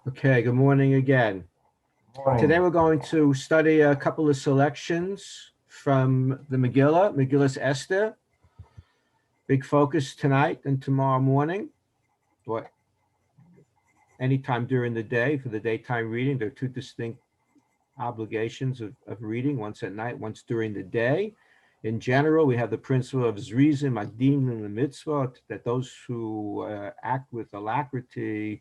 Okay, good morning again. Today Morning. we're going to study a couple of selections from the Megillus Esther. Big focus tonight and tomorrow morning, or anytime during the day for the daytime reading. There are two distinct obligations of reading, once at night, once during the day. In general, we have the principle of Zrizim, Adim, and the mitzvah, that those who act with alacrity,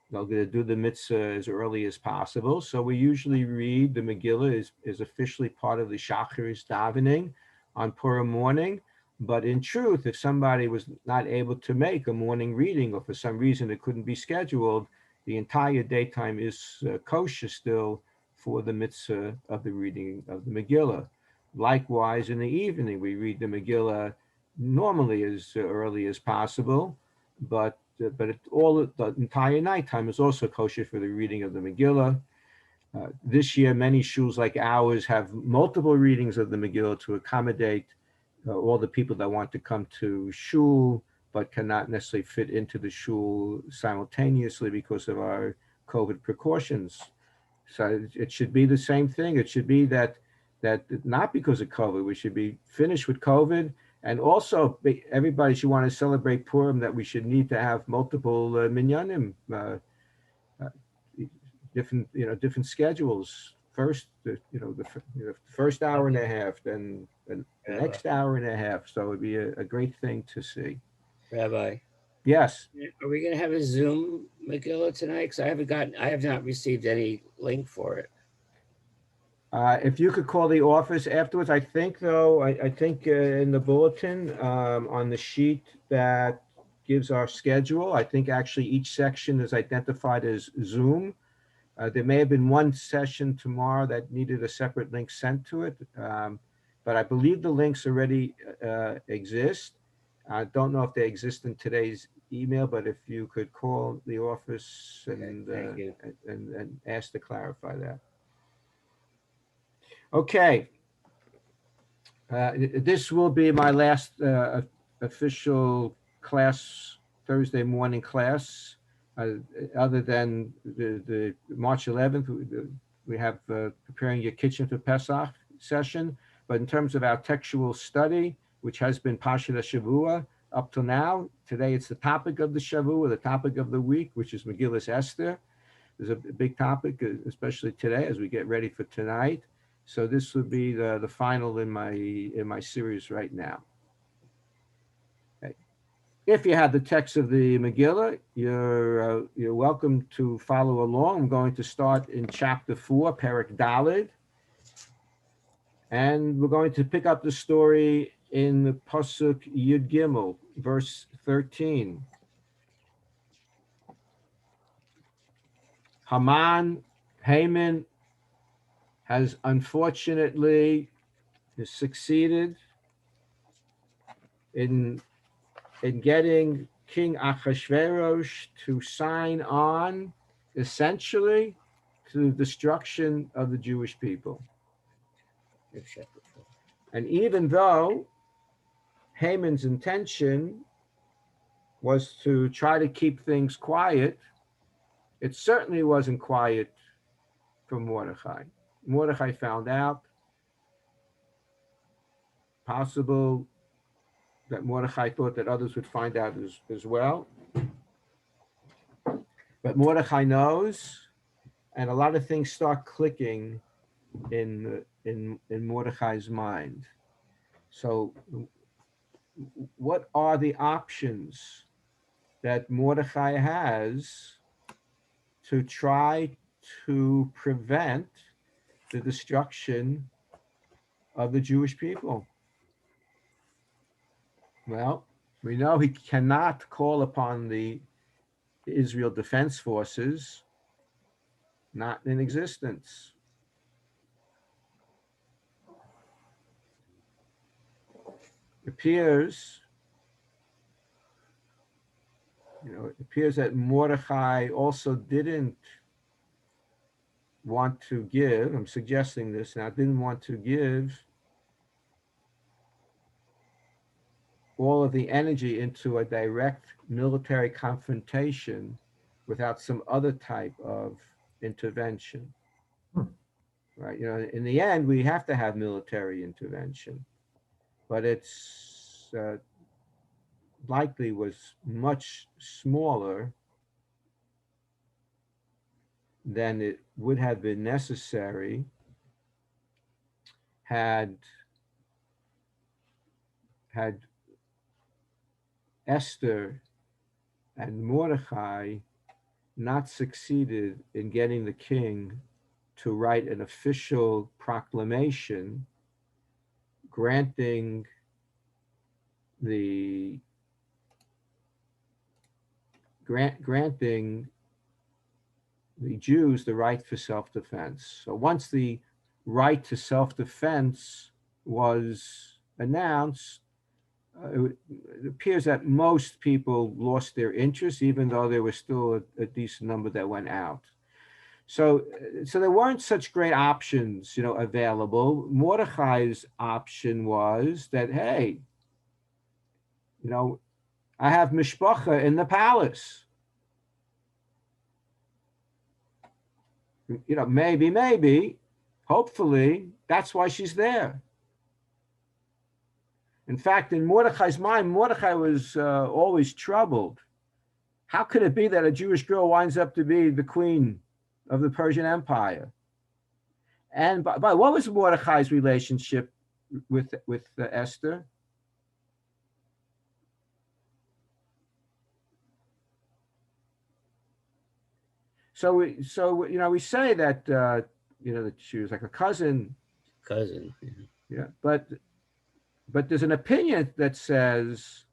they're going to do the mitzvah as early as possible. So we usually read the Megillah is officially part of the Shacharis davening on Purim morning. But in truth, if somebody was not able to make a morning reading, or for some reason it couldn't be scheduled, the entire daytime is kosher still for the mitzvah of the reading of the Megillah. Likewise, in the evening, we read the Megillah normally as early as possible, but all the entire nighttime is also kosher for the reading of the Megillah. This year, many shuls like ours have multiple readings of the Megillah to accommodate all the people that want to come to shul but cannot necessarily fit into the shul simultaneously because of our COVID precautions. So it should be the same thing. It should be that not because of COVID, we should be finished with COVID, and also everybody should want to celebrate Purim, that we should need to have multiple minyanim, uh, different schedules. First, the first hour and a half, then the Rabbi, next hour and a half. So it'd be a great thing to see. Rabbi, Yes. are we going to have a Zoom Megillah tonight? Because I have not received any link for it. If you could call the office afterwards, I think though, I think in the bulletin on the sheet that gives our schedule, I think actually each section is identified as Zoom. There may have been one session tomorrow that needed a separate link sent to it, but I believe the links already exist. I don't know if they exist in today's email, but if you could call the office and Thank you. and ask to clarify that. Okay, this will be my last official class, Thursday morning class. Other than the March 11th, we have preparing your kitchen for Pesach session. But in terms of our textual study, which has been Parsha Shavua up till now, today it's the topic of the Shavua, the topic of the week, which is Megillus Esther. There's a big topic, especially today as we get ready for tonight. So this would be the final in my series right now. Okay. If you have the text of the Megillah, you're welcome to follow along. I'm going to start in chapter 4, Perek Daled, and we're going to pick up the story in the pasuk Yud Gimel, verse 13. Haman has unfortunately succeeded in getting King Achashverosh to sign on essentially to the destruction of the Jewish people. And even though Haman's intention was to try to keep things quiet, it certainly wasn't quiet for Mordechai. Mordechai found out. Possible that Mordechai thought that others would find out as well. But Mordechai knows, and a lot of things start clicking in Mordechai's mind. So what are the options that Mordechai has to try to prevent the destruction of the Jewish people? Well, we know he cannot call upon the Israel Defense Forces, not in existence. It appears that Mordechai also didn't want to give, I'm suggesting this now, didn't want to give all of the energy into a direct military confrontation without some other type of intervention, Hmm. right? In the end, we have to have military intervention, but it's likely was much smaller than it would have been necessary had Esther and Mordecai not succeeded in getting the king to write an official proclamation granting the granting the Jews the right for self-defense. So once the right to self-defense was announced, it appears that most people lost their interest, even though there was still a decent number that went out. So there weren't such great options, available. Mordecai's option was that, hey, I have mishpacha in the palace. Maybe, hopefully, that's why she's there. In fact, in Mordecai's mind, Mordecai was always troubled. How could it be that a Jewish girl winds up to be the queen of the Persian Empire? And by what was Mordecai's relationship with Esther? So we say that that she was like a cousin. Cousin. Yeah, but there's an opinion that says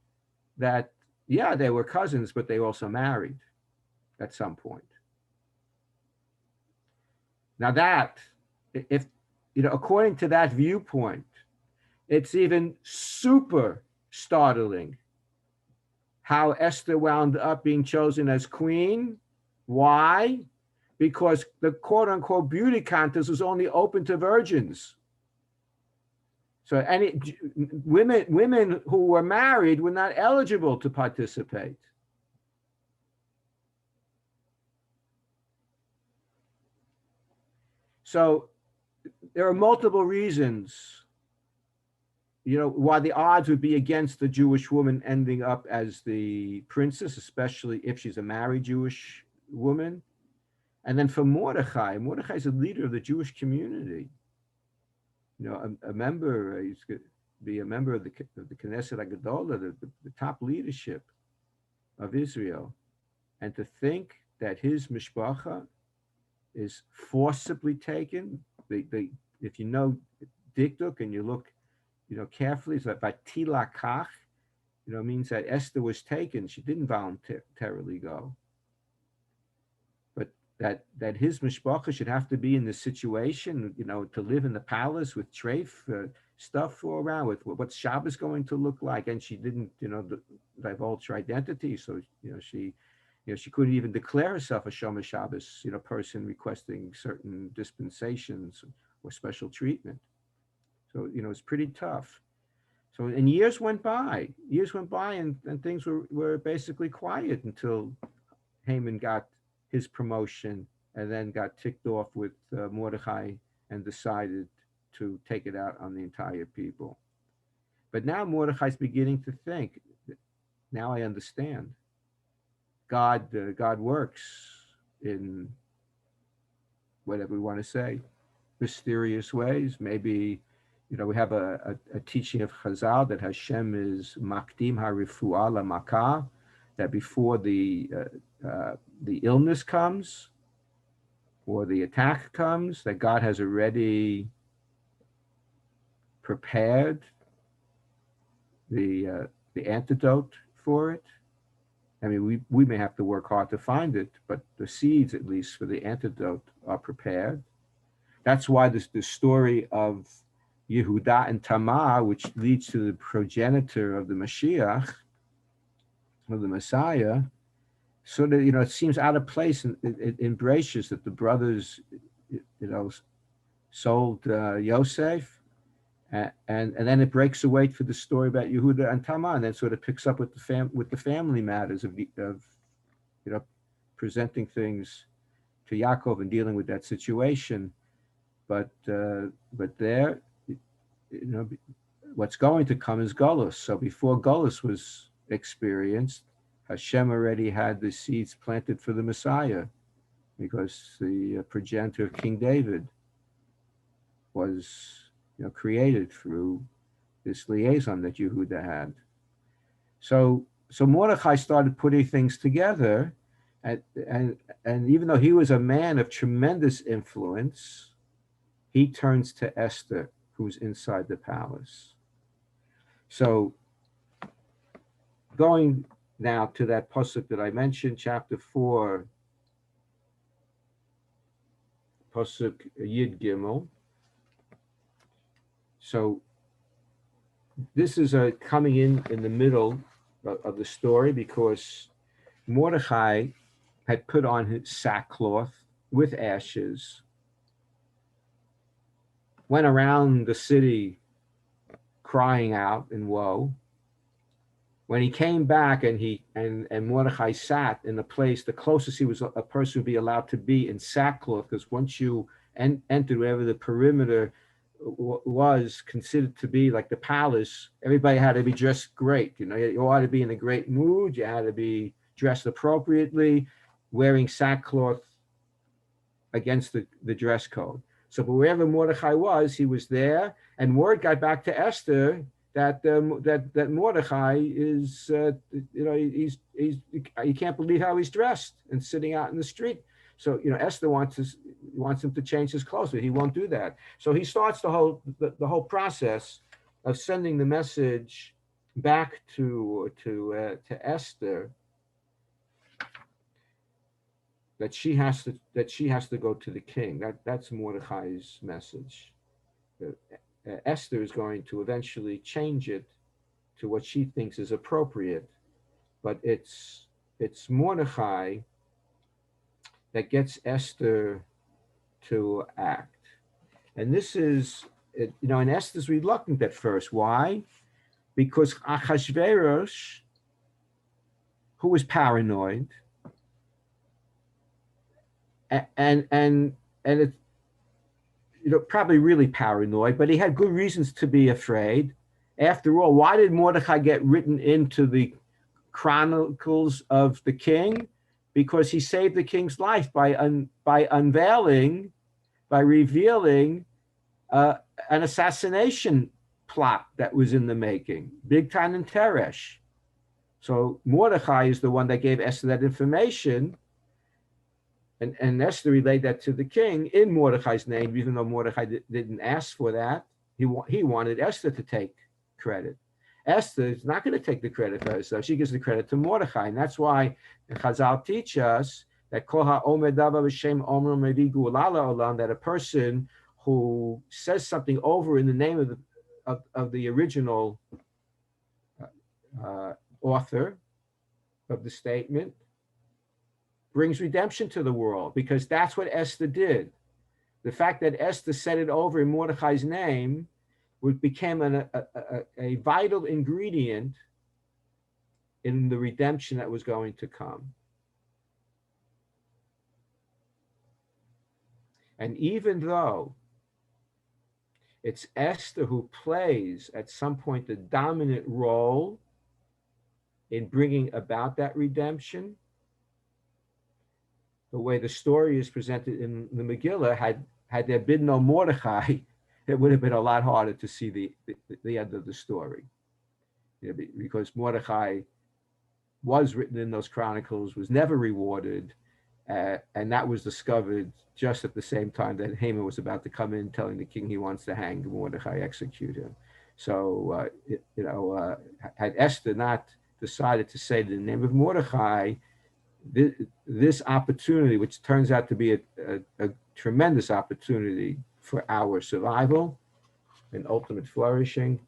that they were cousins, but they also married at some point. Now that, if according to that viewpoint, it's even super startling how Esther wound up being chosen as queen. Why? Because the quote unquote beauty contest was only open to virgins. So any women who were married were not eligible to participate. So there are multiple reasons, why the odds would be against the Jewish woman ending up as the princess, especially if she's a married Jewish woman. And then for Mordecai is a leader of the Jewish community. A member, he's going to be a member of the Knesset HaGadolah, the top leadership of Israel. And to think that his mishpacha is forcibly taken, if you know Dikduk and you look, carefully, it's like Vatila Kach, means that Esther was taken. She didn't voluntarily go. But that his mishpacha should have to be in this situation, to live in the palace with treif, stuff all around, with what's Shabbos going to look like. And she didn't, divulge her identity. So, she couldn't even declare herself a Shomer Shabbos, person requesting certain dispensations or special treatment. So, it's pretty tough. So, and years went by and things were basically quiet until Haman got his promotion and then got ticked off with Mordecai and decided to take it out on the entire people. But now Mordecai's beginning to think, now I understand. God works in whatever we want to say, mysterious ways. Maybe, we have a teaching of Chazal that Hashem is makdim harifuah lamakah, that before the illness comes or the attack comes, that God has already prepared the antidote for it. I mean, we may have to work hard to find it, but the seeds, at least, for the antidote are prepared. That's why the story of Yehuda and Tamar, which leads to the progenitor of the Mashiach, of the Messiah, sort of, it seems out of place in Bereshis that the brothers, sold Yosef, and then it breaks away for the story about Yehuda and Tamar, and then sort of picks up with the family matters of presenting things to Yaakov and dealing with that situation. But there, what's going to come is Golus. So before Golus was experienced, Hashem already had the seeds planted for the Messiah, because the progenitor of King David was created through this liaison that Yehuda had. So Mordechai started putting things together, and even though he was a man of tremendous influence, he turns to Esther, who's inside the palace. So going now to that pasuk that I mentioned, chapter 4, pasuk Yid Gimel. So this is coming in the middle of the story, because Mordechai had put on his sackcloth with ashes, went around the city crying out in woe. When he came back and Mordechai sat in a place, the closest he was a person would be allowed to be in sackcloth, because once you entered wherever the perimeter was considered to be like the palace, everybody had to be dressed great. You ought to be in a great mood. You had to be dressed appropriately, wearing sackcloth against the dress code. So, but wherever Mordechai was, he was there, and word got back to Esther that that Mordechai is, he's you can't believe how he's dressed and sitting out in the street. So Esther wants him to change his clothes, but he won't do that. So he starts the whole process of sending the message back to Esther that she has to go to the king. That's Mordechai's message. Esther is going to eventually change it to what she thinks is appropriate, but it's Mordechai that gets Esther to act. And this is, and Esther's reluctant at first. Why? Because Achashverosh, who was paranoid, and it, probably really paranoid, but he had good reasons to be afraid. After all, why did Mordechai get written into the chronicles of the king? Because he saved the king's life by revealing an assassination plot that was in the making, Bigtan and Teresh. So Mordechai is the one that gave Esther that information, and Esther relayed that to the king in Mordechai's name, even though Mordechai didn't ask for that. He wanted Esther to take credit. Esther is not going to take the credit for herself. She gives the credit to Mordechai. And that's why Chazal teach us that that a person who says something over in the name of the original author of the statement brings redemption to the world, because that's what Esther did. The fact that Esther said it over in Mordechai's name became a vital ingredient in the redemption that was going to come. And even though it's Esther who plays at some point the dominant role in bringing about that redemption, the way the story is presented in the Megillah, had there been no Mordechai, it would have been a lot harder to see the end of the story. Because Mordechai was written in those chronicles, was never rewarded, and that was discovered just at the same time that Haman was about to come in telling the king he wants to hang Mordechai, execute him. So, had Esther not decided to say the name of Mordechai, this opportunity, which turns out to be a tremendous opportunity for our survival and ultimate flourishing,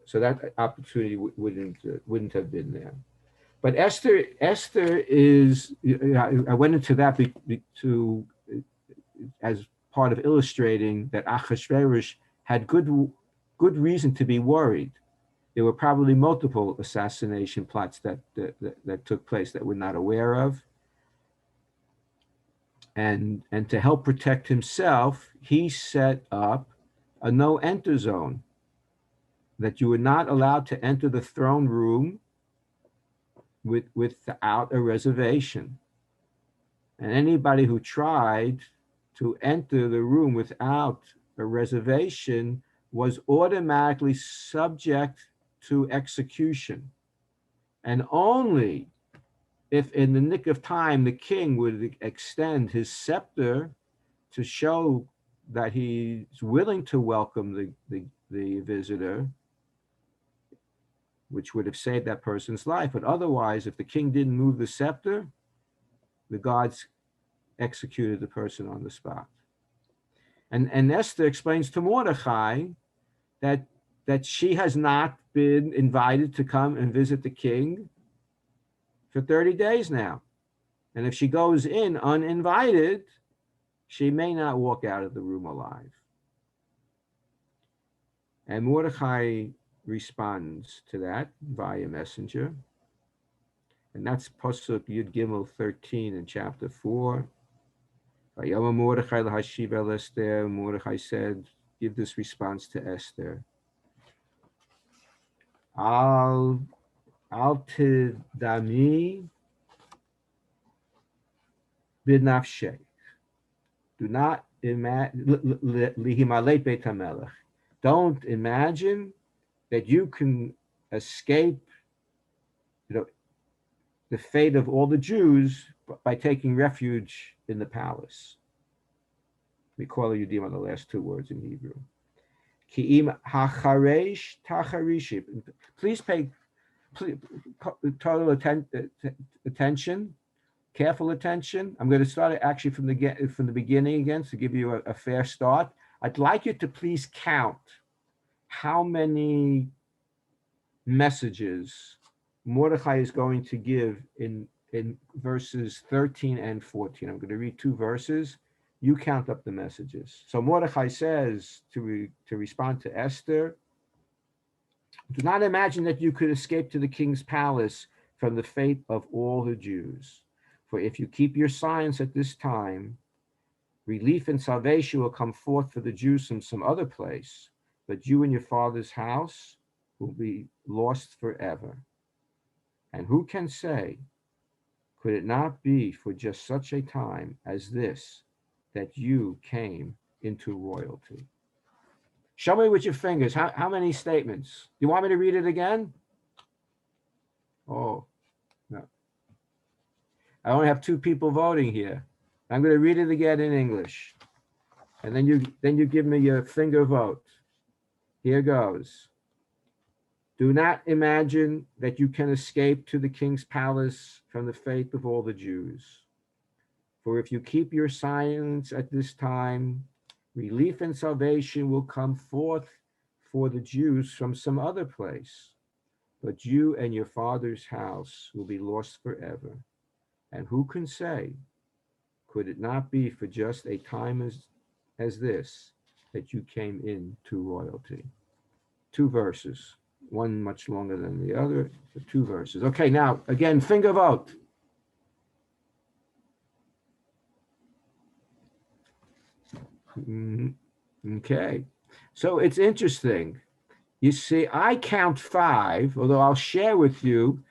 so that opportunity wouldn't have been there. But Esther is, I went into that as part of illustrating that Achashverosh had good reason to be worried. There were probably multiple assassination plots that took place that we're not aware of. And to help protect himself, he set up a no-enter zone, that you were not allowed to enter the throne room without a reservation. And anybody who tried to enter the room without a reservation was automatically subject to execution. And only if in the nick of time the king would extend his scepter to show that he's willing to welcome the visitor, which would have saved that person's life. But otherwise, if the king didn't move the scepter, the guards executed the person on the spot. And Esther explains to Mordechai that she has not been invited to come and visit the king for 30 days now. And if she goes in uninvited, she may not walk out of the room alive. And Mordechai responds to that via messenger. And that's Pasuk Yud Gimel 13 in chapter 4. Mordechai lahashiv el Esther. Mordechai said, give this response to Esther. Al tidami b'nafshei. Do not lihimalet beit hamelech. Don't imagine that you can escape, the fate of all the Jews by taking refuge in the palace. We call Yudim on the last two words in Hebrew. Ki'im hacharesh tacharishim. Please pay total attention, careful attention. I'm going to start actually from the beginning again to give you a fair start. I'd like you to please count how many messages Mordechai is going to give in verses 13 and 14. I'm going to read two verses. You count up the messages. So Mordechai says to respond to Esther, do not imagine that you could escape to the king's palace from the fate of all the Jews. For if you keep your silence at this time, relief and salvation will come forth for the Jews from some other place, but you and your father's house will be lost forever. And who can say, could it not be for just such a time as this that you came into royalty? Show me with your fingers. How many statements? You want me to read it again? Oh, no. I only have two people voting here. I'm going to read it again in English. And then you give me your finger vote. Here goes. Do not imagine that you can escape to the king's palace from the fate of all the Jews. For if you keep your silence at this time, relief and salvation will come forth for the Jews from some other place. But you and your father's house will be lost forever. And who can say, could it not be for just a time as this that you came into royalty? Two verses, one much longer than the other, but two verses. Okay, now, again, finger vote. Okay, so it's interesting. You see, I count five, although I'll share with you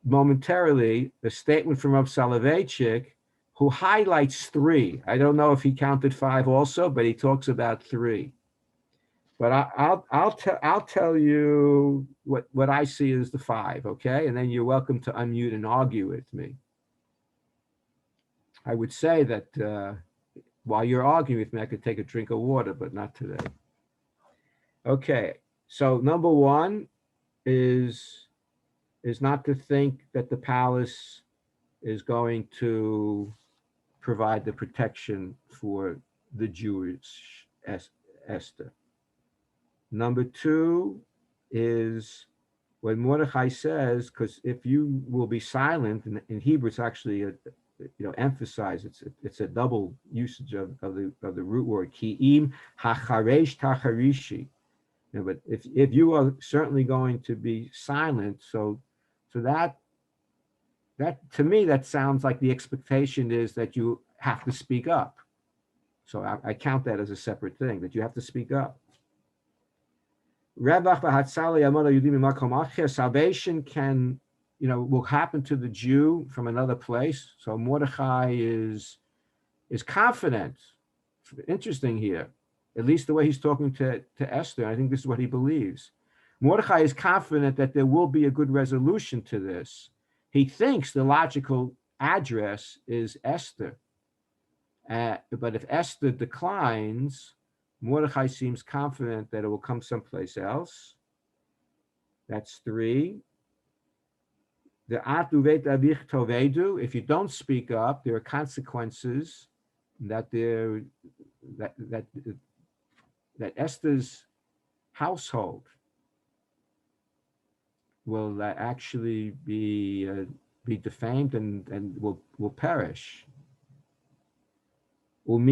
momentarily a statement from Rav Soloveitchik, who highlights three. I don't know if he counted five also, but he talks about three. But I'll tell you what I see as the five, okay? And then you're welcome to unmute and argue with me. I would say that while you're arguing with me, I could take a drink of water, but not today. Okay, so number one is not to think that the palace is going to provide the protection for the Jewish Esther. Number two is when Mordechai says, because if you will be silent, in Hebrew it's actually emphasized. It's a double usage of the root word ki'im hacharesh tacharishi. But if you are certainly going to be silent, so that to me that sounds like the expectation is that you have to speak up. So I count that as a separate thing, that you have to speak up. Salvation can, will happen to the Jew from another place. So Mordechai is confident. Interesting here, at least the way he's talking to Esther. I think this is what he believes. Mordechai is confident that there will be a good resolution to this. He thinks the logical address is Esther. But if Esther declines, Mordechai seems confident that it will come someplace else. That's 3. If you don't speak up, there are consequences that Esther's household will actually be defamed and will perish. And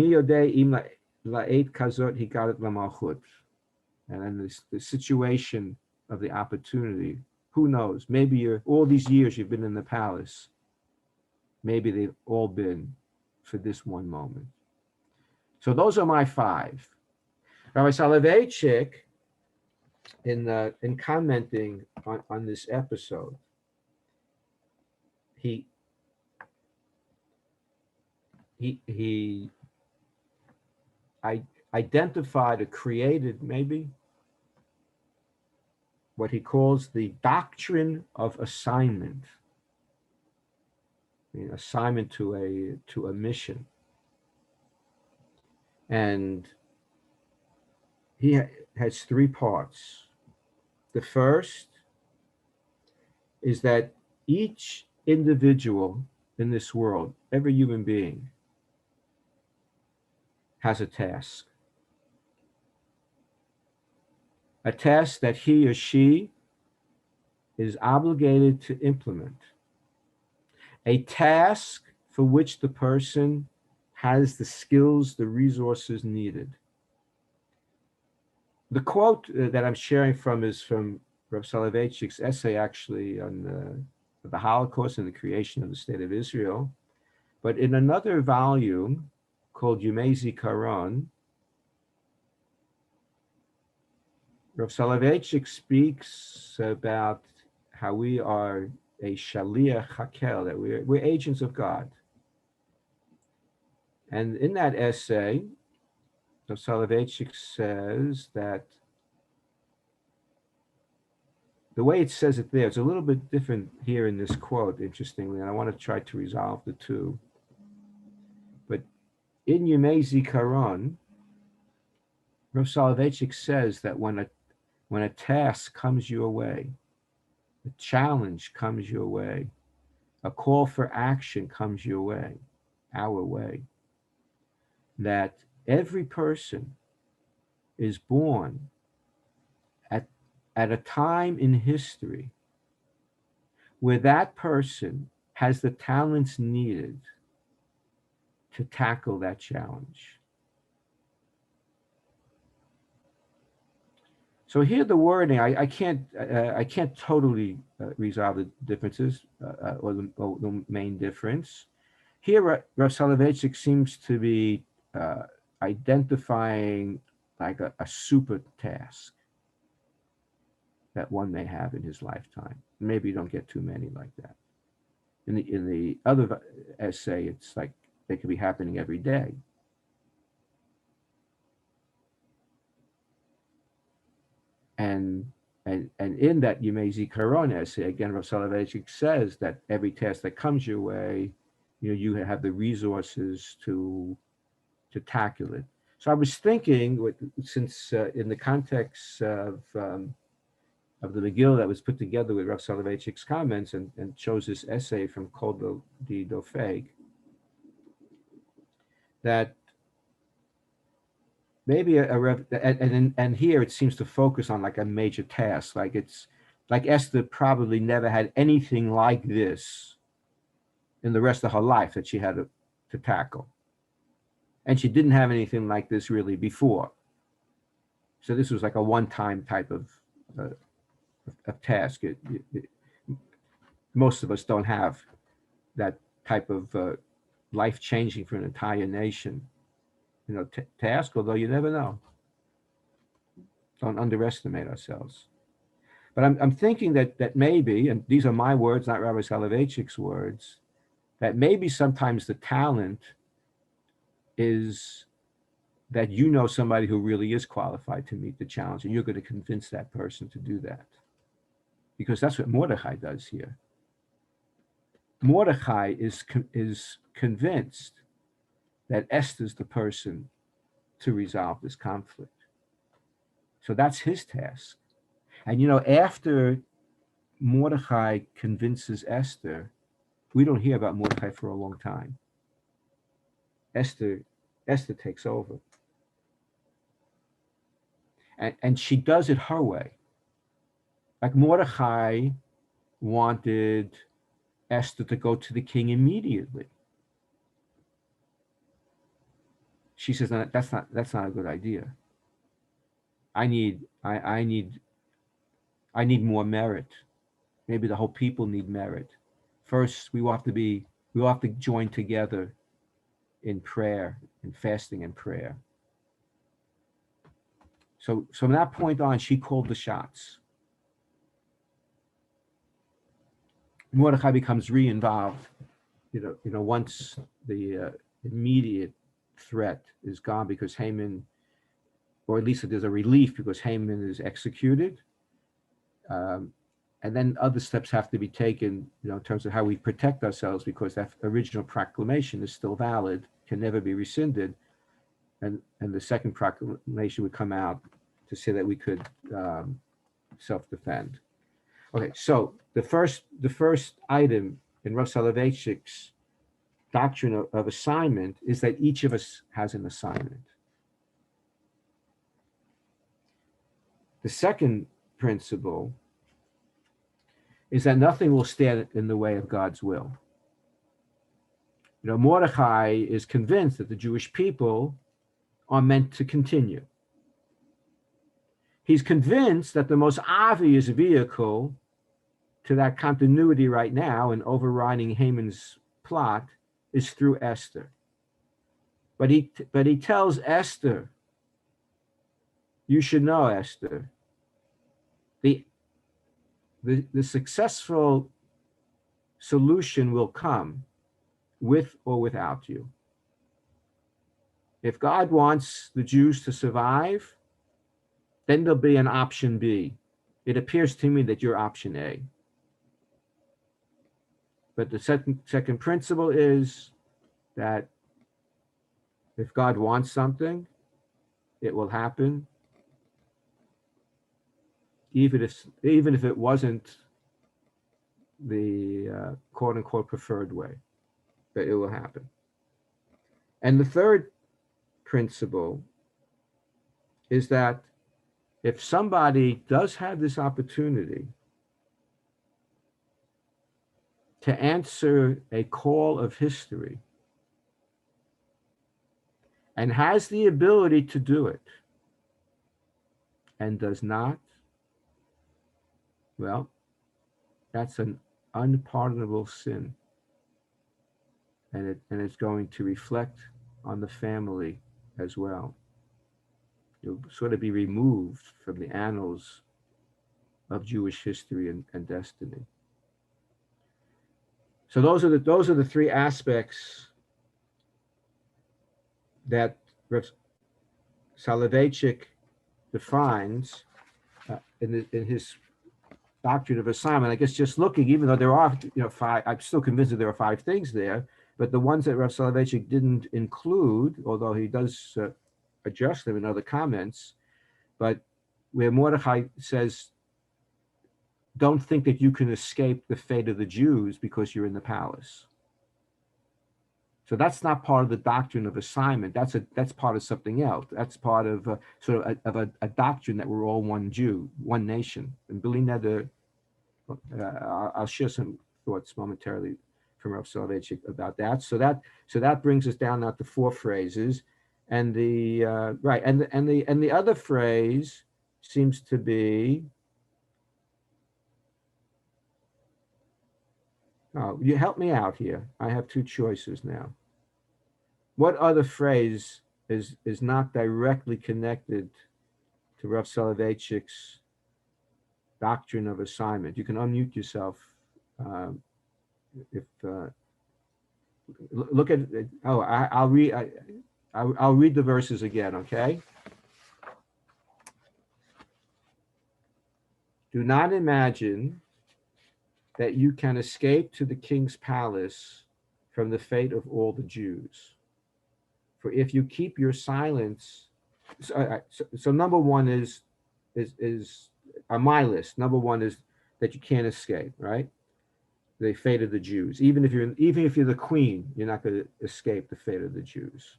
then the situation of the opportunity, who knows? Maybe all these years you've been in the palace, maybe they've all been for this one moment. So those are my 5. Rabbi Soloveitchik, in commenting on this episode, he identified or created maybe what he calls the doctrine of assignment. Assignment to a mission. And he has 3 parts. The first is that each individual in this world, every human being, has a task. A task that he or she is obligated to implement. A task for which the person has the skills, the resources needed. The quote that I'm sharing from is from Rav Soloveitchik's essay, actually, on the Holocaust and the creation of the State of Israel. But in another volume called Yemei Zikaron, Rav Soloveitchik speaks about how we are a shaliach hakel, that we're agents of God. And in that essay, Rav Soloveitchik says that the way it says it there, it's a little bit different here in this quote, interestingly, and I want to try to resolve the two. But in Yemei Zikaron, Rav Soloveitchik says that when a task comes your way, a challenge comes your way, a call for action comes your way, our way, that every person is born at a time in history where that person has the talents needed to tackle that challenge. So here the wording, I can't totally resolve the differences or the main difference. Here, Rav Soloveitchik seems to be identifying like a super task that one may have in his lifetime. Maybe you don't get too many like that. In the other essay, it's like they could be happening every day. And in that Yemei Zikaron essay, again, Rav Soloveitchik says that every task that comes your way, you have the resources to tackle it. So I was thinking, since in the context of the Megillah that was put together with Rav Soloveitchik's comments and chose this essay from Kol the Dofeg, that maybe and here it seems to focus on like a major task, like it's like Esther probably never had anything like this in the rest of her life that she had to tackle, and she didn't have anything like this really before. So this was like a one-time type of task. Most of us don't have that type of life-changing for an entire nation, task, although you never know. Don't underestimate ourselves. But I'm thinking that maybe, and these are my words, not Rabbi Soloveitchik's words, that maybe sometimes the talent is that somebody who really is qualified to meet the challenge, and you're going to convince that person to do that. Because that's what Mordechai does here. Mordechai is convinced that Esther's the person to resolve this conflict. So that's his task. And after Mordechai convinces Esther, we don't hear about Mordechai for a long time. Esther takes over. And she does it her way. Like Mordechai wanted Esther to go to the king immediately. She says, no, that's not a good idea. I need more merit. Maybe the whole people need merit. First, we will have to join together in prayer, in fasting and prayer. So from that point on, she called the shots. Mordechai becomes re-involved, once the immediate threat is gone because Haman, or at least there's a relief because Haman is executed. And then other steps have to be taken, in terms of how we protect ourselves, because that original proclamation is still valid, can never be rescinded. And the second proclamation would come out to say that we could self-defend. Okay, so the first item in Rav Soloveitchik's doctrine of assignment is that each of us has an assignment. The second principle is that nothing will stand in the way of God's will. Mordechai is convinced that the Jewish people are meant to continue. He's convinced that the most obvious vehicle to that continuity right now and overriding Haman's plot is through Esther. But he tells Esther, you should know, Esther, the successful solution will come with or without you. If God wants the Jews to survive, then there'll be an option B. It appears to me that you're option A. But the second principle is that if God wants something, it will happen, even if it wasn't the quote unquote preferred way, but it will happen. And the third principle is that if somebody does have this opportunity to answer a call of history and has the ability to do it and does not, well, that's an unpardonable sin. And it's going to reflect on the family as well. You'll sort of be removed from the annals of Jewish history and destiny. So those are the three aspects that Rav Soloveitchik defines in his doctrine of assignment. I guess just looking, even though there are five, I'm still convinced that there are 5 things there, but the ones that Rav Soloveitchik didn't include, although he does adjust them in other comments, but where Mordechai says, don't think that you can escape the fate of the Jews because you're in the palace. So that's not part of the doctrine of assignment. That's part of something else. That's part of a doctrine that we're all one Jew, one nation. And Belina, I'll share some thoughts momentarily from Rav Soloveitchik about that. So that brings us down now to 4 phrases, and the right and the other phrase seems to be. Oh, you help me out here. I have 2 choices now. what other phrase is not directly connected to Rav Soloveitchik's doctrine of assignment? You can unmute yourself. If look at I'll read. I'll read the verses again. Okay. Do not imagine that you can escape to the king's palace from the fate of all the Jews. For if you keep your silence, so number one is on my list. Number one is that you can't escape, right? The fate of the Jews. Even if you're the queen, you're not going to escape the fate of the Jews.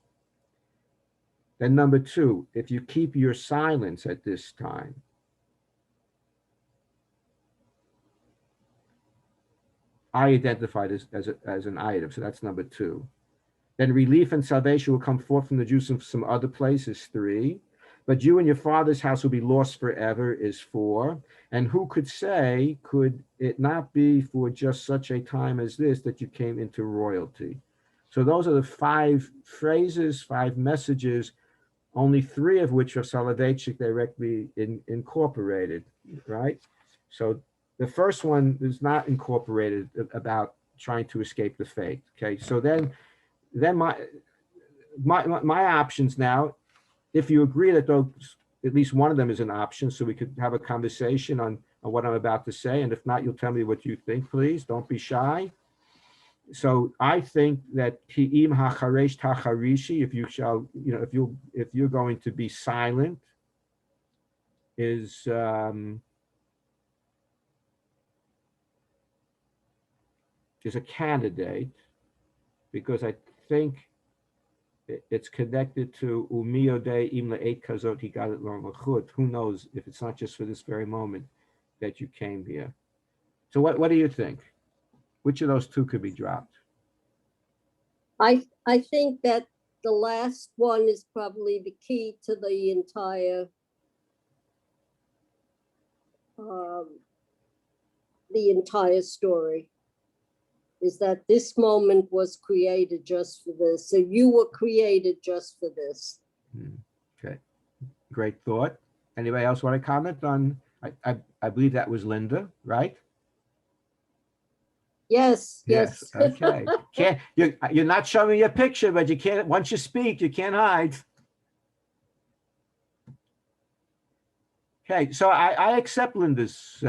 Then number two, if you keep your silence at this time, I identified as an item, so that's number two. Then relief and salvation will come forth from the Jews from some other places, 3. But you and your father's house will be lost forever, is 4. And who could say, could it not be for just such a time as this that you came into royalty? So those are the 5 phrases, 5 messages, only 3 of which are Soloveitchik directly incorporated, right? So the first one is not incorporated about trying to escape the fate. Okay, so then my options now, if you agree that those, at least one of them is an option, so we could have a conversation on what I'm about to say, and if not, you'll tell me what you think, please. Don't be shy. So I think that Ki'im hacharesh tacharishi, if you shall, if you're going to be silent, is a candidate, because I think it's connected to Umiyode Imla Eight Kazot, he got it long. Who knows if it's not just for this very moment that you came here. So what do you think? Which of those 2 could be dropped? I think that the last one is probably the key to the entire story. Is that this moment was created just for this. So you were created just for this. Okay, great thought. Anybody else want to comment on? I believe that was Linda, right? Yes. Okay. You're not showing your picture, but you can't. Once you speak, you can't hide. Okay, so I accept Linda's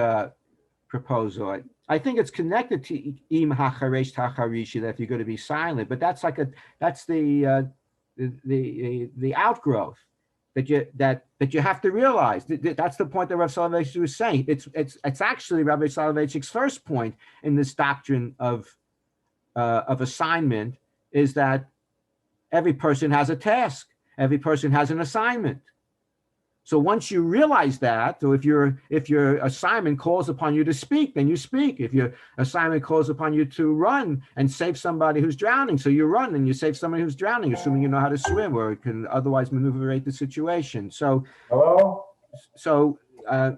proposal. I think it's connected to im hacharesh tacharishi, that if you're going to be silent, but that's the outgrowth that you have to realize. That's the point that Rabbi Soloveitchik was saying. It's actually Rabbi Soloveitchik's first point in this doctrine of assignment, is that every person has a task, every person has an assignment. So once you realize that, so if your assignment calls upon you to speak, then you speak. If your assignment calls upon you to run and save somebody who's drowning, so you run and you save somebody who's drowning, assuming you know how to swim or can otherwise maneuver the situation. So Hello? I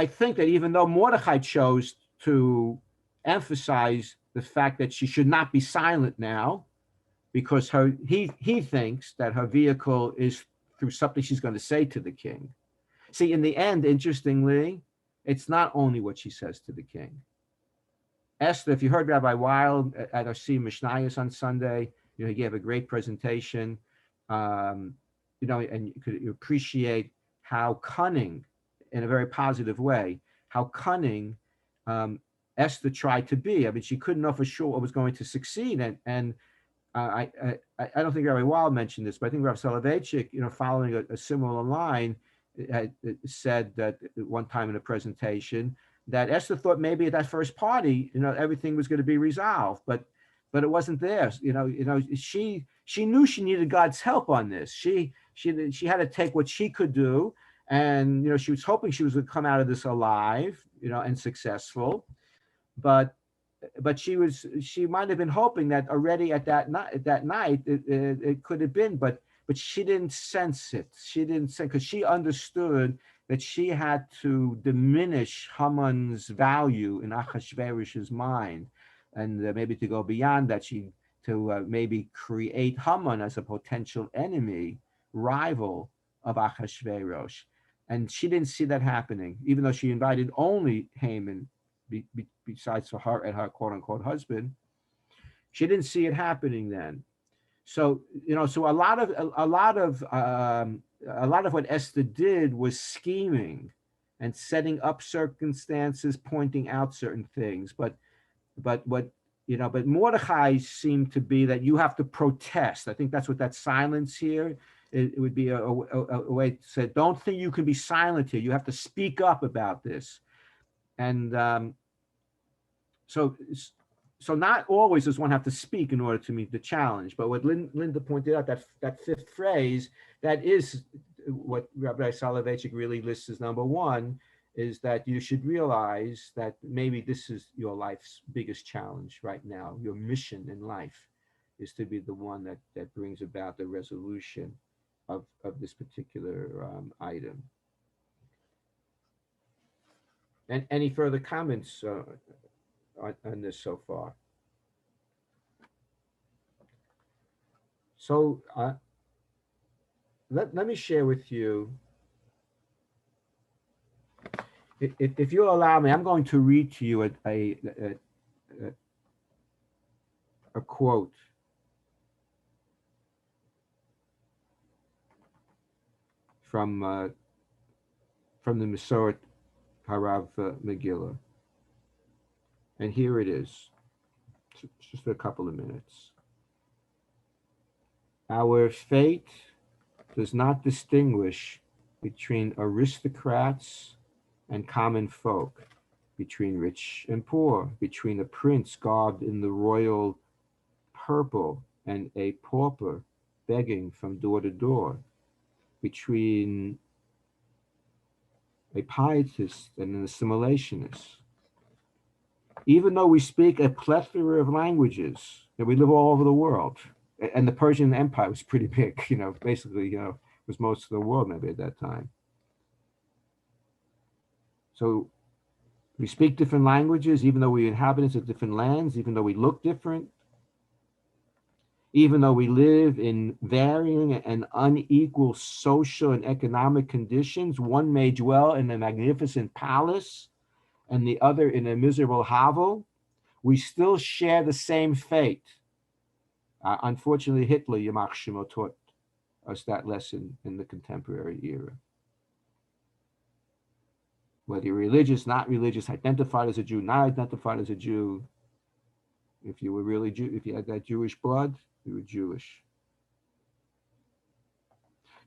think that even though Mordechai chose to emphasize the fact that she should not be silent now, because he thinks that her vehicle is through something she's going to say to the king. See, in the end, interestingly, it's not only what she says to the king. Esther, if you heard Rabbi Weil at our C. Mishnayos on Sunday, he gave a great presentation, and you could appreciate how cunning, in a very positive way, how cunning Esther tried to be. I mean, she couldn't know for sure what was going to succeed, and I don't think Rabbi Weil mentioned this, but I think Rabbi Soloveitchik, following a similar line, said that at one time in a presentation that Esther thought maybe at that first party, everything was going to be resolved, but it wasn't there. She knew she needed God's help on this. She had to take what she could do, and she was hoping she was going to come out of this alive, and successful, but she might have been hoping that already at that night it could have been, but she didn't sense it. She didn't sense, because she understood that she had to diminish Haman's value in Achashverosh's mind. and maybe to go beyond that, to maybe create Haman as a potential enemy, rival of Achashverosh. And she didn't see that happening, even though she invited only Haman, besides her and her quote unquote husband. She didn't see it happening then. So so a lot of what Esther did was scheming and setting up circumstances, pointing out certain things. But Mordecai seemed to be that you have to protest. I think that's what that silence here. It would be a way to say, don't think you can be silent here. You have to speak up about this. And so not always does one have to speak in order to meet the challenge. But what Linda pointed out, that fifth phrase, that is what Rabbi Soloveitchik really lists as number one, is that you should realize that maybe this is your life's biggest challenge right now. Your mission in life is to be the one that brings about the resolution of this particular item. And any further comments on this so far? So let me share with you, if you allow me, I'm going to read to you a quote from the Masoret Harav Megillah. And here it is, just for a couple of minutes. Our fate does not distinguish between aristocrats and common folk, between rich and poor, between a prince garbed in the royal purple and a pauper begging from door to door, between a pietist and an assimilationist. Even though we speak a plethora of languages, and we live all over the world, and the Persian Empire was pretty big, basically, was most of the world maybe at that time. So we speak different languages, even though we're inhabitants of different lands, even though we look different, even though we live in varying and unequal social and economic conditions. One may dwell in a magnificent palace and the other in a miserable hovel. We still share the same fate. Unfortunately, Hitler, Yamach Shemo, taught us that lesson in the contemporary era. Whether you're religious, not religious, identified as a Jew, not identified as a Jew, if you were really Jew, if you had that Jewish blood, you were Jewish.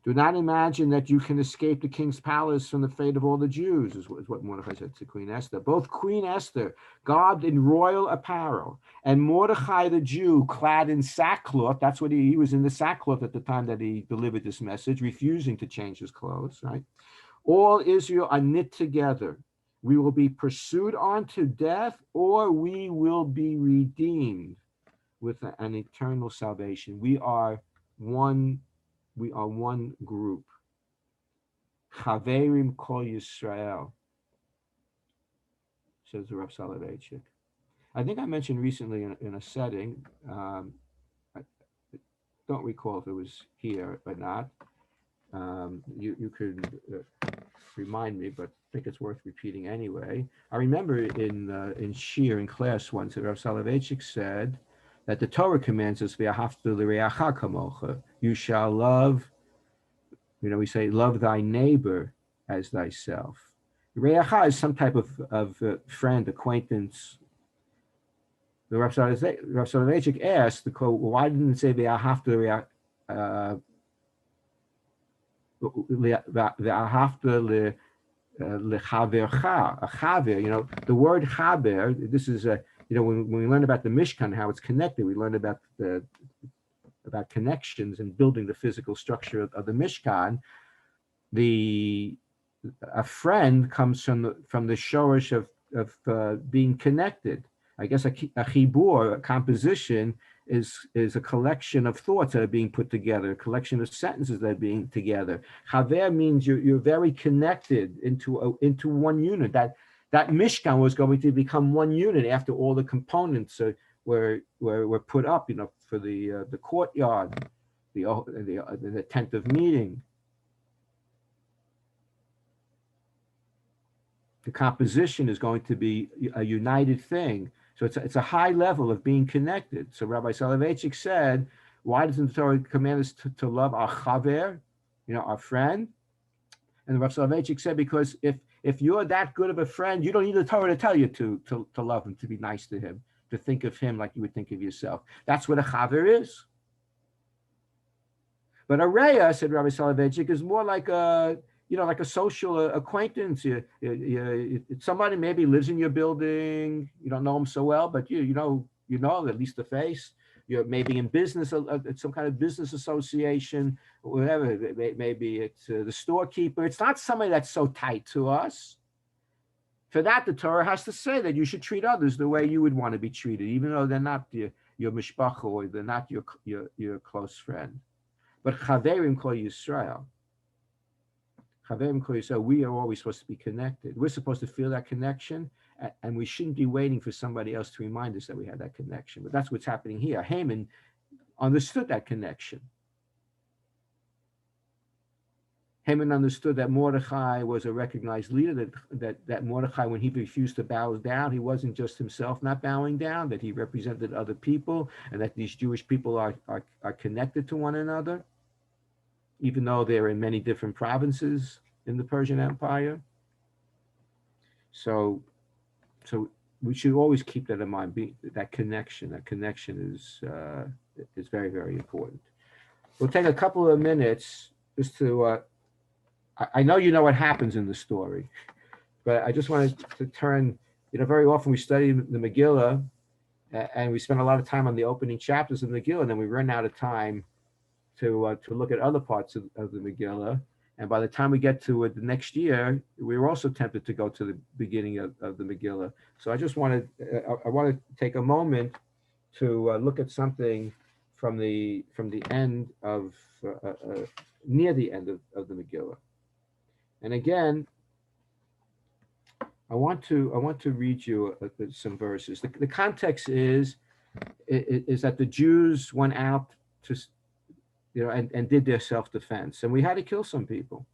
Do not imagine that you can escape the king's palace from the fate of all the Jews, is what Mordecai said to Queen Esther. Both Queen Esther, garbed in royal apparel, and Mordecai the Jew, clad in sackcloth. That's what he was in, the sackcloth at the time that he delivered this message, refusing to change his clothes, right? All Israel are knit together. We will be pursued unto death, or we will be redeemed with an eternal salvation. We are one group. Chaverim Kol Yisrael, says the Rav Soloveitchik. I think I mentioned recently in a setting, I don't recall if it was here or not. You could remind me, but I think it's worth repeating anyway. I remember in Shir, in class once, that Rav Soloveitchik said that the Torah commands us, you shall love, we say, love thy neighbor as thyself. Re'acha is some type of friend, acquaintance. The Rav Soloveitchik asked, why didn't it say ve'ahavta lechavercha, a chaver, the word chaver, this is when we learn about the Mishkan, how it's connected, we learn about connections and building the physical structure of the Mishkan. A friend comes from the shorish of being connected. I guess a chibur, a composition, is a collection of thoughts that are being put together, a collection of sentences that are being together. Chaver means you're very connected into one unit. that Mishkan was going to become one unit after all the components were put up, for the courtyard, the tent of meeting. The composition is going to be a united thing. So it's a high level of being connected. So Rabbi Soloveitchik said, why doesn't the Torah command us to love our chaver, our friend? And Rabbi Soloveitchik said, because if you're that good of a friend, you don't need the Torah to tell you to love him, to be nice to him, to think of him like you would think of yourself. That's what a chaver is. But a reya, said Rabbi Soloveitchik, is more like a social acquaintance. Somebody maybe lives in your building. You don't know him so well, but you know at least the face. You're maybe in business, some kind of business association, whatever. Maybe it's the storekeeper. It's not somebody that's so tight to us. For that, the Torah has to say that you should treat others the way you would want to be treated, even though they're not your mishpacha, or they're not your close friend. But chaverim kol Yisrael. We are always supposed to be connected. We're supposed to feel that connection, and we shouldn't be waiting for somebody else to remind us that we had that connection. But that's what's happening here. Haman understood that connection. Haman understood that Mordechai was a recognized leader, that Mordechai, when he refused to bow down, he wasn't just himself not bowing down, that he represented other people, and that these Jewish people are connected to one another, even though they're in many different provinces in the Persian Empire. So we should always keep that in mind. That connection is very, very important. We'll take a couple of minutes just to. I know you know what happens in the story, but I just wanted to turn. Very often we study the Megillah, and we spend a lot of time on the opening chapters of the Megillah, and then we run out of time to look at other parts of the Megillah. And by the time we get to the next year, we were also tempted to go to the beginning of the Megillah. So I just want to take a moment to look at something from the end of near the end of the Megillah. And again, I want to read you some verses. The context is that the Jews went out to and did their self-defense, and we had to kill some people.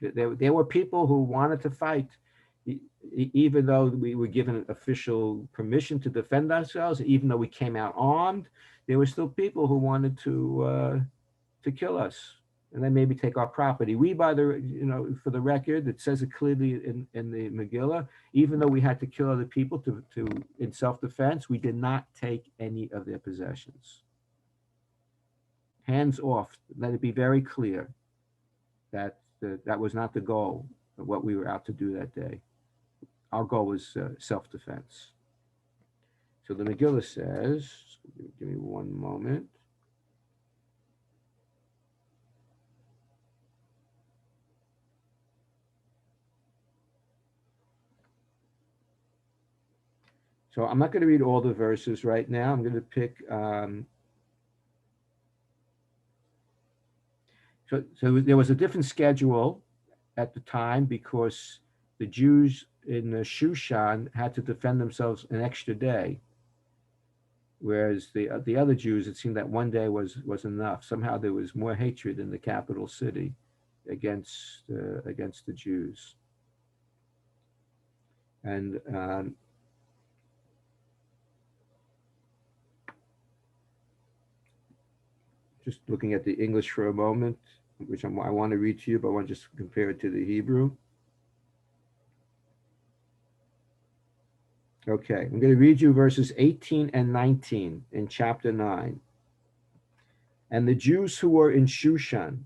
There were people who wanted to fight, even though we were given official permission to defend ourselves. Even though we came out armed, there were still people who wanted to kill us, and then maybe take our property. We, for the record, it says it clearly in the Megillah, even though we had to kill other people in self-defense, we did not take any of their possessions. Hands off. Let it be very clear that that was not the goal of what we were out to do that day. Our goal was self-defense. So the Megillah says, give me one moment. So I'm not going to read all the verses right now. I'm going to pick So there was a different schedule at the time because the Jews in Shushan had to defend themselves an extra day, whereas the other Jews, it seemed that one day was enough. Somehow there was more hatred in the capital city against the Jews. And just looking at the English for a moment, which I want to read to you, but I want to just compare it to the Hebrew. Okay, I'm going to read you verses 18 and 19 in chapter 9. And the Jews who were in Shushan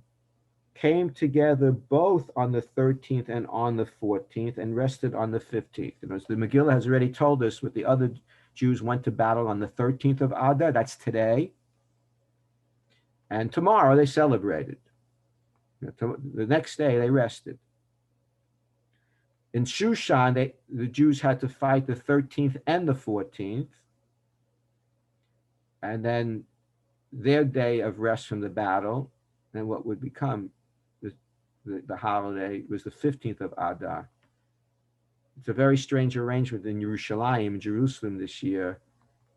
came together both on the 13th and on the 14th and rested on the 15th. And as the Megillah has already told us, what the other Jews went to battle on the 13th of Adar, that's today. And tomorrow they celebrated. The next day they rested. In Shushan, the Jews had to fight the 13th and the 14th. And then their day of rest from the battle, and what would become the holiday, was the 15th of Adar. It's a very strange arrangement in Yerushalayim, Jerusalem this year.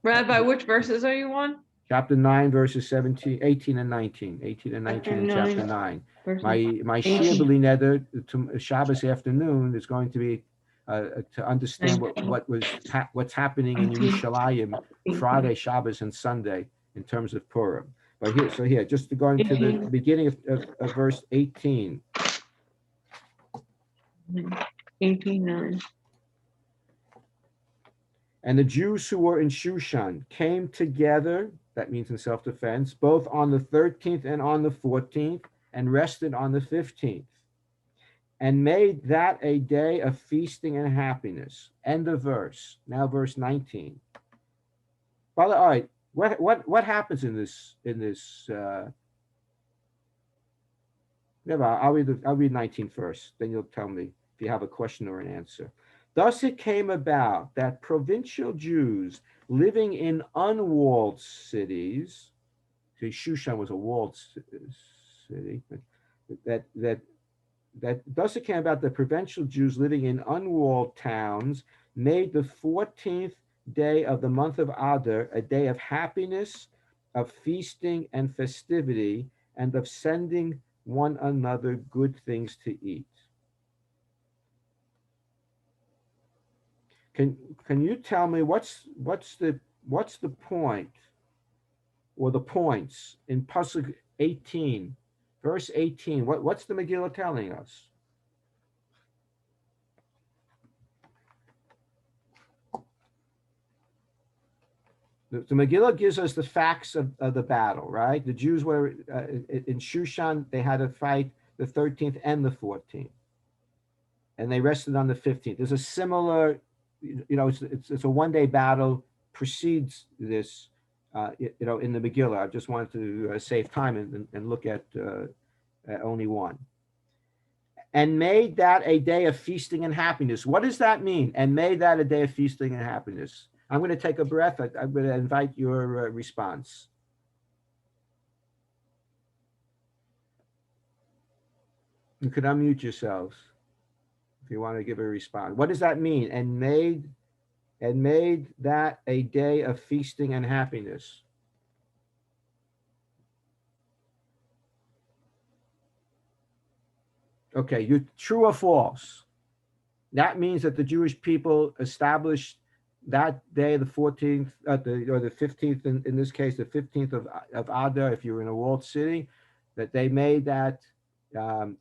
Rabbi, which verses are you on? Chapter 9, verses 17, 18 and 19. 18 and 19 in chapter 9. My Shir B'li Neder to Shabbos afternoon is going to be to understand what's happening in Yerushalayim Friday, Shabbos, and Sunday in terms of Purim. But here, just to going to the beginning of verse 18. 18:9. And the Jews who were in Shushan came together, that means in self-defense, both on the 13th and on the 14th, and rested on the 15th, and made that a day of feasting and happiness. End of verse. Now verse 19. Father, all right, what happens in this I'll read 19 first, then you'll tell me if you have a question or an answer. Thus it came about that provincial Jews living in unwalled cities, see, Shushan was a walled city, that thus it came about that provincial Jews living in unwalled towns made the 14th day of the month of Adar a day of happiness, of feasting and festivity, and of sending one another good things to eat. Can you tell me what's the point or the points in Pasuk 18, verse 18? What's the Megillah telling us? The Megillah gives us the facts of the battle, right? The Jews were in Shushan. They had to fight the 13th and the 14th, and they rested on the 15th. There's a similar, it's a one-day battle precedes this, in the Megillah. I just wanted to save time and look at only one. And made that a day of feasting and happiness. What does that mean? And made that a day of feasting and happiness. I'm going to take a breath. I'm going to invite your response. You could unmute yourselves if you want to give a response. What does that mean? And made that a day of feasting and happiness. Okay, you true or false? That means that the Jewish people established that day, the 14th, or the 15th, in this case, the 15th of Adar, if you're in a walled city, that they made that a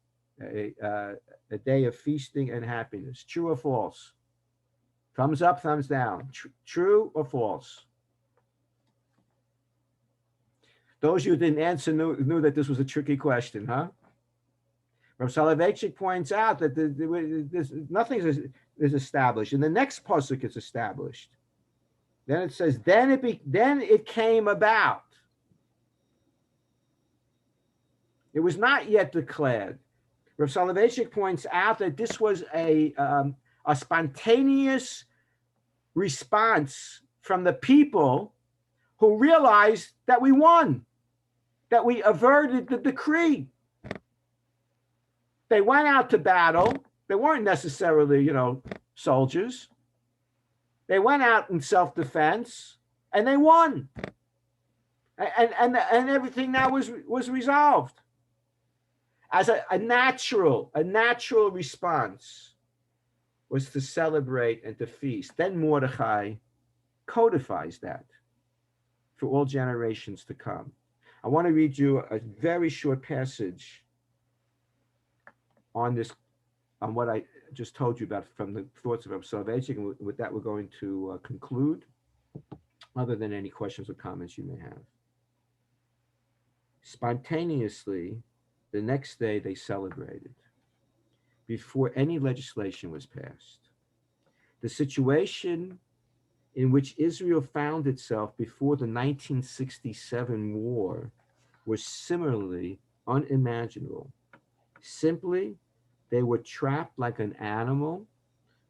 day of feasting and happiness. True or false? Thumbs up, thumbs down. True or false? Those who didn't answer knew that this was a tricky question, huh? Rabbi Soloveitchik points out that nothing is established. And the next pasuk is established. Then it says, then it came about. It was not yet declared. Rabbi Soloveitchik points out that this was a spontaneous response from the people who realized that we won, that we averted the decree. They went out to battle. They weren't necessarily, soldiers. They went out in self-defense and they won. And everything now was resolved as a natural response was to celebrate and to feast. Then Mordechai codifies that for all generations to come. I want to read you a very short passage on what I just told you about from the thoughts of Rabbi Soloveitchik, and with that we're going to conclude, other than any questions or comments you may have. Spontaneously, the next day they celebrated, before any legislation was passed. The situation in which Israel found itself before the 1967 war was similarly unimaginable. Simply, they were trapped like an animal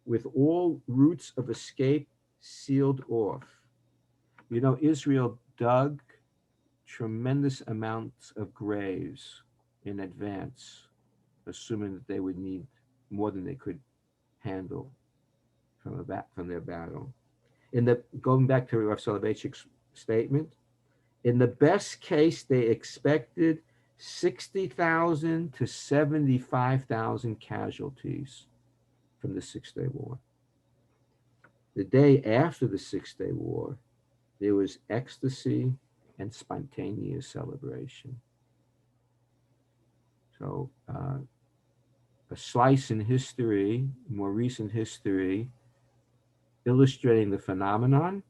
with all routes of escape sealed off. Israel dug tremendous amounts of graves in advance, assuming that they would need more than they could handle. from their battle. Going back to Rav Soloveitchik's statement, in the best case, they expected 60,000 to 75,000 casualties from the Six-Day War. The day after the Six-Day War, there was ecstasy and spontaneous celebration. So a slice in history, more recent history, illustrating the phenomenon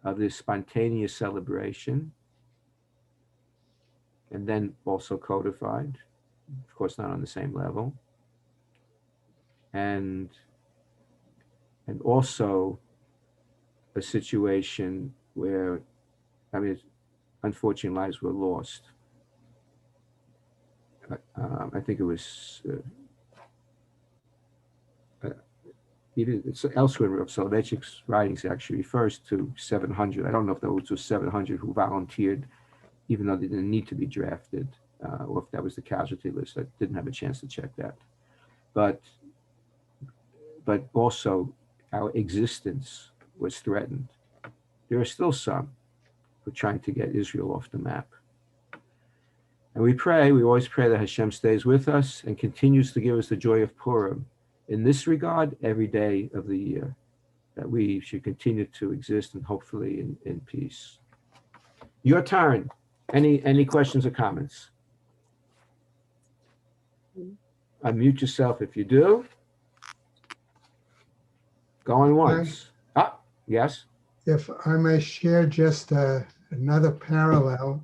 of this spontaneous celebration, and then also codified, of course not on the same level, and also a situation where, I mean, unfortunate lives were lost. I think it was even it's elsewhere in Rav Soloveitchik's writings actually refers to 700. I don't know if those were 700 who volunteered, even though they didn't need to be drafted, or if that was the casualty list. I didn't have a chance to check that. But also our existence was threatened. There are still some who are trying to get Israel off the map. And we always pray that Hashem stays with us and continues to give us the joy of Purim. In this regard, every day of the year, that we should continue to exist and hopefully in peace. Your turn. Any questions or comments? Unmute yourself if you do. Going once. Yes. If I may share just another parallel,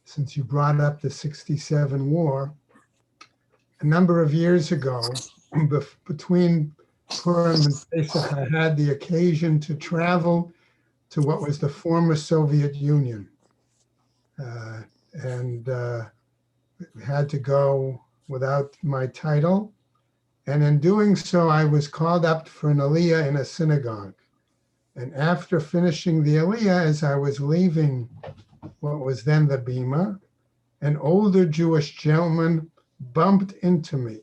since you brought up the 67 war, a number of years ago, between Purim and Pesach, I had the occasion to travel to what was the former Soviet Union, and had to go without my title. And in doing so, I was called up for an aliyah in a synagogue. And after finishing the aliyah, as I was leaving what was then the bima, an older Jewish gentleman bumped into me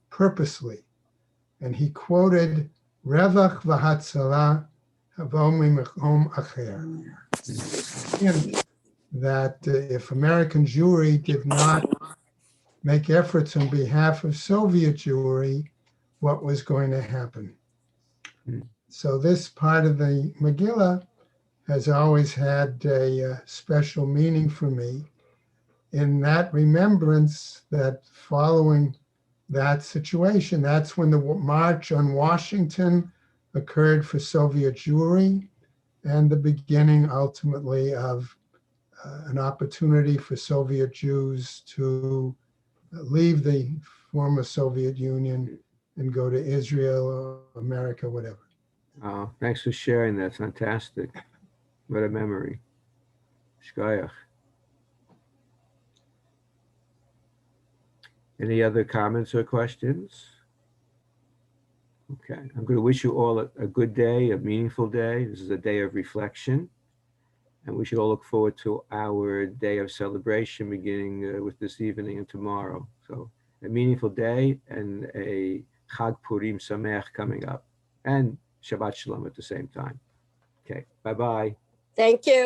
purposely. And he quoted, Revach v'hatzalah havo mimakom acher. And that if American Jewry did not make efforts on behalf of Soviet Jewry, what was going to happen. So this part of the Megillah has always had a special meaning for me, in that remembrance that following that situation, that's when the March on Washington occurred for Soviet Jewry, and the beginning ultimately of an opportunity for Soviet Jews to leave the former Soviet Union and go to Israel or America, whatever. Oh, thanks for sharing that. Fantastic. What a memory. Shkoyach. Any other comments or questions? Okay, I'm going to wish you all a good day, a meaningful day. This is a day of reflection, and we should all look forward to our day of celebration beginning with this evening and tomorrow. So a meaningful day and a Chag Purim Sameach coming up, and Shabbat Shalom at the same time. Okay, bye-bye. Thank you.